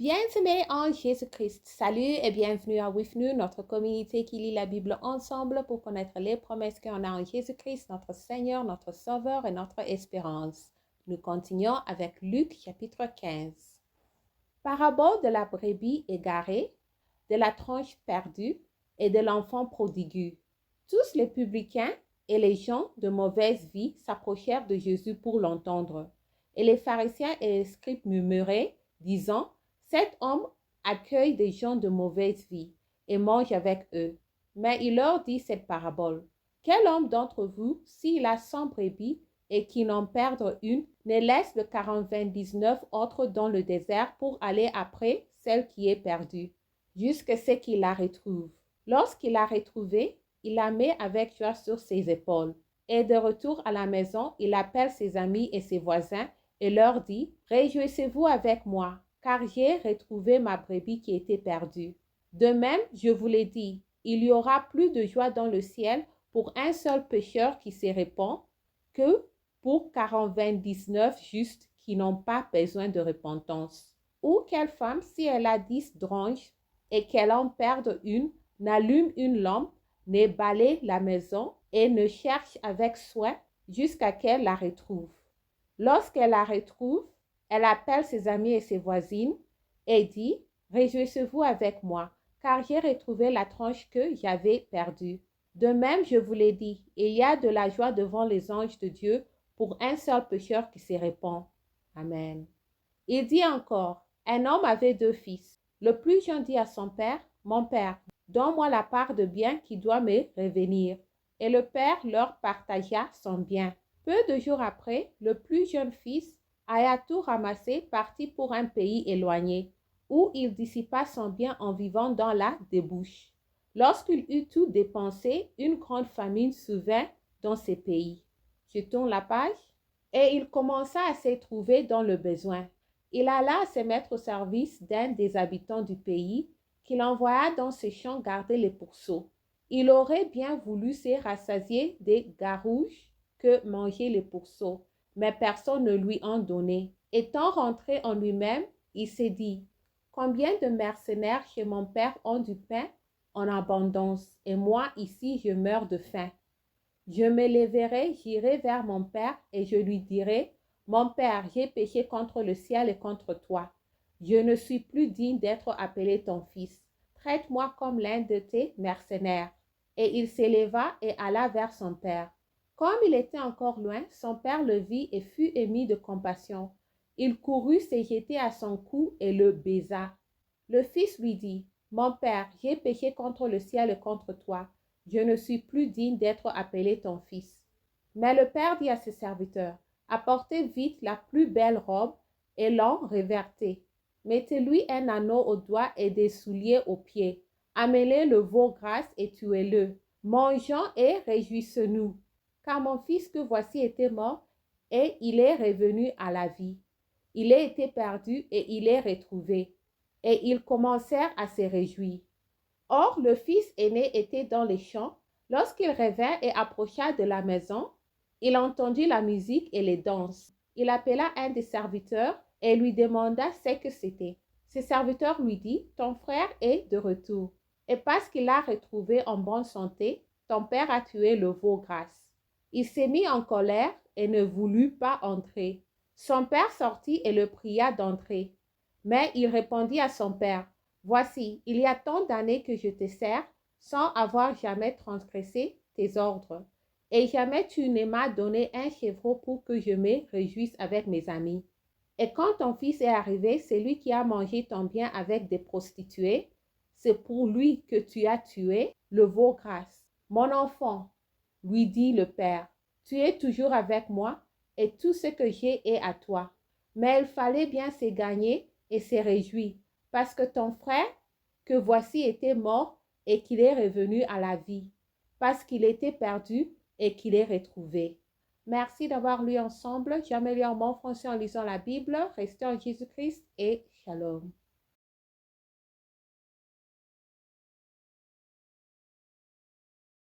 Bien-aimés en Jésus-Christ, salut et bienvenue à With Nous, notre communauté qui lit la Bible ensemble pour connaître les promesses qu'on a en Jésus-Christ, notre Seigneur, notre Sauveur et notre espérance. Nous continuons avec Luc chapitre 15. Parabole de la brebis égarée, de la tranche perdue et de l'enfant prodigue. Tous les publicains et les gens de mauvaise vie s'approchèrent de Jésus pour l'entendre. Et les pharisiens et les scribes murmuraient, disant, cet homme accueille des gens de mauvaise vie et mange avec eux. Mais il leur dit cette parabole. Quel homme d'entre vous, s'il a 100 brebis et qui n'en perd une, ne laisse le 99 autres dans le désert pour aller après celle qui est perdue, jusqu'à ce qu'il la retrouve. Lorsqu'il l'a retrouvée, il la met avec joie sur ses épaules. Et de retour à la maison, il appelle ses amis et ses voisins et leur dit, « Réjouissez-vous avec moi, car j'ai retrouvé ma brebis qui était perdue. » De même, je vous l'ai dit, il y aura plus de joie dans le ciel pour un seul pécheur qui se répand que pour 99 justes qui n'ont pas besoin de repentance. Ou quelle femme, si elle a 10 dronches et qu'elle en perde une, n'allume une lampe, ne balaye la maison et ne cherche avec soin jusqu'à qu'elle la retrouve. Lorsqu'elle la retrouve, elle appelle ses amis et ses voisines et dit, « Réjouissez-vous avec moi, car j'ai retrouvé la tranche que j'avais perdue. » De même, je vous l'ai dit, il y a de la joie devant les anges de Dieu pour un seul pécheur qui se répand. Amen. Il dit encore, un homme avait 2 fils. Le plus jeune dit à son père, « Mon père, donne-moi la part de bien qui doit me revenir. » Et le père leur partagea son bien. Peu de jours après, le plus jeune fils ayant tout ramassé, partit pour un pays éloigné, où il dissipa son bien en vivant dans la débauche. Lorsqu'il eut tout dépensé, une grande famine survint dans ces pays. Je tourne la page. Et il commença à se trouver dans le besoin. Il alla se mettre au service d'un des habitants du pays, qu'il envoya dans ses champs garder les pourceaux. Il aurait bien voulu se rassasier des garouches que mangeaient les pourceaux, mais personne ne lui en donnait. Étant rentré en lui-même, il s'est dit, « Combien de mercenaires chez mon père ont du pain en abondance, et moi ici je meurs de faim. Je me lèverai, j'irai vers mon père et je lui dirai, « Mon père, j'ai péché contre le ciel et contre toi. Je ne suis plus digne d'être appelé ton fils. Traite-moi comme l'un de tes mercenaires. » Et il s'éleva et alla vers son père. Comme il était encore loin, son père le vit et fut ému de compassion. Il courut se jeter à son cou et le baisa. Le fils lui dit, « Mon père, j'ai péché contre le ciel et contre toi. Je ne suis plus digne d'être appelé ton fils. » Mais le père dit à ses serviteurs, « Apportez vite la plus belle robe et l'en revêtez. Mettez-lui un anneau au doigt et des souliers aux pieds. Amenez le veau grâce et tuez-le. Mangeons et réjouissons-nous. Car mon fils que voici était mort et il est revenu à la vie. Il a été perdu et il est retrouvé. » Et ils commencèrent à se réjouir. Or, le fils aîné était dans les champs. Lorsqu'il revint et approcha de la maison, il entendit la musique et les danses. Il appela un des serviteurs et lui demanda ce que c'était. Ce serviteur lui dit, « Ton frère est de retour. Et parce qu'il l'a retrouvé en bonne santé, ton père a tué le veau grâce. » Il s'est mis en colère et ne voulut pas entrer. Son père sortit et le pria d'entrer. Mais il répondit à son père, « Voici, il y a tant d'années que je te sers, sans avoir jamais transgressé tes ordres. Et jamais tu ne m'as donné un chevreau pour que je me réjouisse avec mes amis. Et quand ton fils est arrivé, celui qui a mangé ton bien avec des prostituées, c'est pour lui que tu as tué le veau grâce. Mon enfant, lui dit le père, tu es toujours avec moi et tout ce que j'ai est à toi. Mais il fallait bien se gagner et se réjouir, parce que ton frère, que voici, était mort et qu'il est revenu à la vie, parce qu'il était perdu et qu'il est retrouvé. » Merci d'avoir lu ensemble. J'améliore mon français en lisant la Bible. Restez en Jésus-Christ et shalom.